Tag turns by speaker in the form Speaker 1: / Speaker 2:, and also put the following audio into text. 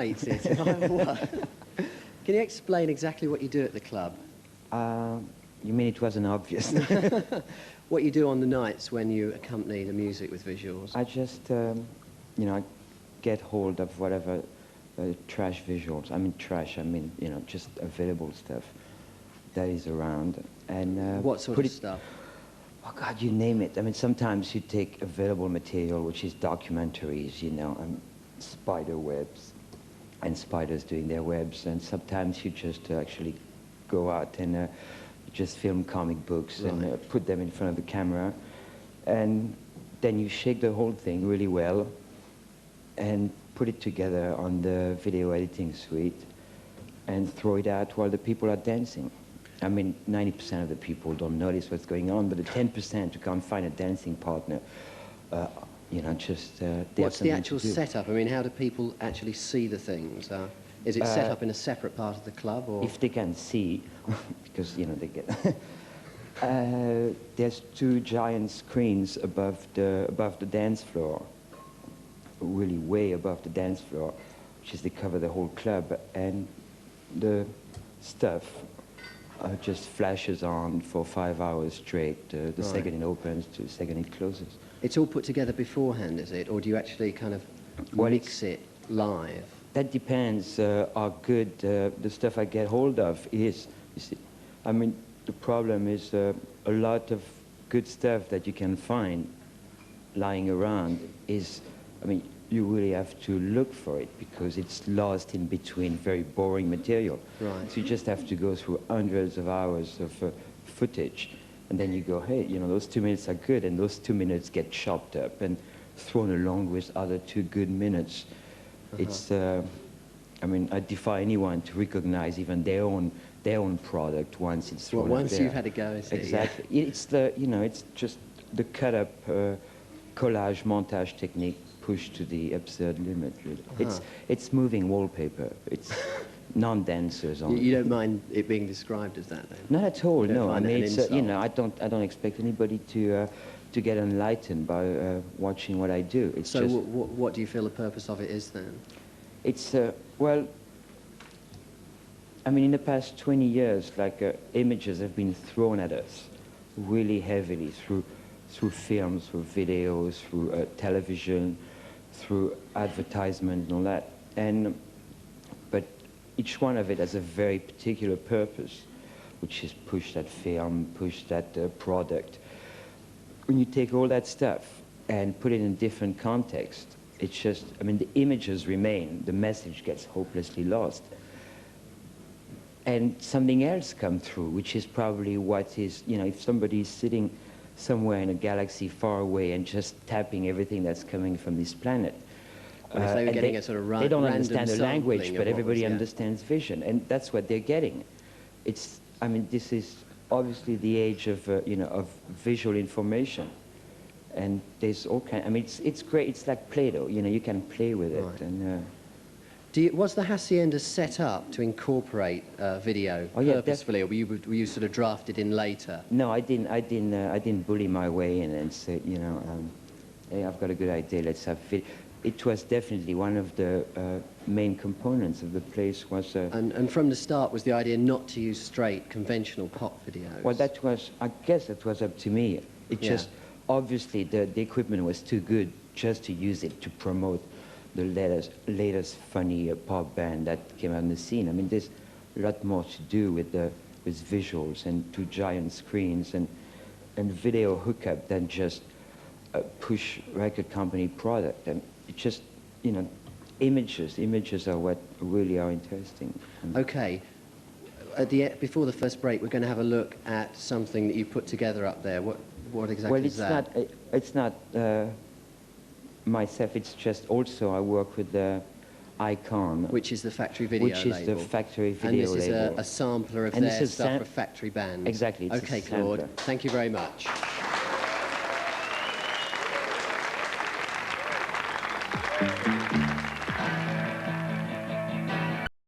Speaker 1: mates here tonight. Can you explain exactly what you do at the club?
Speaker 2: You mean it wasn't obvious?
Speaker 1: What you do on the nights when you accompany the music with visuals?
Speaker 2: I just, you know, I get hold of whatever trash visuals. I mean trash. I mean, you know, just available stuff that is around. And
Speaker 1: what sort of stuff?
Speaker 2: Oh God, you name it. I mean, sometimes you take available material, which is documentaries, you know, and spider webs, and spiders doing their webs, and sometimes you just actually go out and just film comic books and put them in front of the camera, and then you shake the whole thing really well and put it together on the video editing suite and throw it out while the people are dancing. I mean, 90% of the people don't notice what's going on, but the 10% who can't find a dancing partner, you know, just...
Speaker 1: What's the actual setup? I mean, how do people actually see the things? Is it set up in a separate part of the club, or...?
Speaker 2: If they can see, because, you know, they get... there's two giant screens above the dance floor, really way above the dance floor, which is they cover the whole club, and the stuff just flashes on for 5 hours straight, the second it opens to the second it closes.
Speaker 1: It's all put together beforehand, is it? Or do you actually kind of mix it live?
Speaker 2: That depends how good the stuff I get hold of is. You see, I mean, the problem is a lot of good stuff that you can find lying around is, I mean, you really have to look for it because it's lost in between very boring material.
Speaker 1: Right.
Speaker 2: So you just have to go through hundreds of hours of footage, and then you go, hey, you know, those 2 minutes are good, and those 2 minutes get chopped up and thrown along with other 2 good minutes. It's, I mean, I defy anyone to recognize even their own product once it's thrown up
Speaker 1: once
Speaker 2: there.
Speaker 1: you've had a go, is it?
Speaker 2: Exactly. Yeah. It's the, you know, it's just the cut-up collage montage technique pushed to the absurd limit, really. It's moving wallpaper. It's non-dancers on.
Speaker 1: You don't mind it being described as that, then?
Speaker 2: Not at all. No. I mean, it's
Speaker 1: you
Speaker 2: know, I don't expect anybody to get enlightened by watching what I do. It's
Speaker 1: so
Speaker 2: just.
Speaker 1: What do you feel the purpose of it is then?
Speaker 2: It's well. I mean, in the past 20 years, like images have been thrown at us really heavily through films, through videos, through television, through advertisement and all that. But each one of it has a very particular purpose, which is push that film, push that product. When you take all that stuff and put it in a different context, it's just, I mean, the images remain, the message gets hopelessly lost. And something else comes through, which is probably what is, you know, if somebody's sitting somewhere in a galaxy far away and just tapping everything that's coming from this planet.
Speaker 1: Well, if they were getting a sort of
Speaker 2: they don't understand the language, but everybody
Speaker 1: was,
Speaker 2: understands vision, and that's what they're getting. It's, I mean, this is obviously the age of, you know, of visual information, and there's all kind. I mean, it's great. It's like Play-Doh. You know, you can play with it. Right. And
Speaker 1: was the Hacienda set up to incorporate video purposefully, or were you sort of drafted in later?
Speaker 2: No, I didn't bully my way in and say, you know, hey, I've got a good idea. Let's have video. It was definitely one of the main components of the place. Was
Speaker 1: and from the start was the idea not to use straight conventional pop videos.
Speaker 2: Well, that was, I guess, that was up to me. It just obviously the equipment was too good just to use it to promote the latest funny pop band that came on the scene. I mean, there's a lot more to do with visuals and 2 giant screens and video hookup than just push record company product. And it just, you know, images are what really are interesting.
Speaker 1: Okay. Before the first break, we're going to have a look at something that you put together up there. What exactly is that?
Speaker 2: Well, it's not myself, it's just also I work with the Icon.
Speaker 1: Which is the factory video label.
Speaker 2: Which is the factory video label.
Speaker 1: And this is a sampler of their stuff for factory bands.
Speaker 2: Exactly.
Speaker 1: Okay, Claude, thank you very much.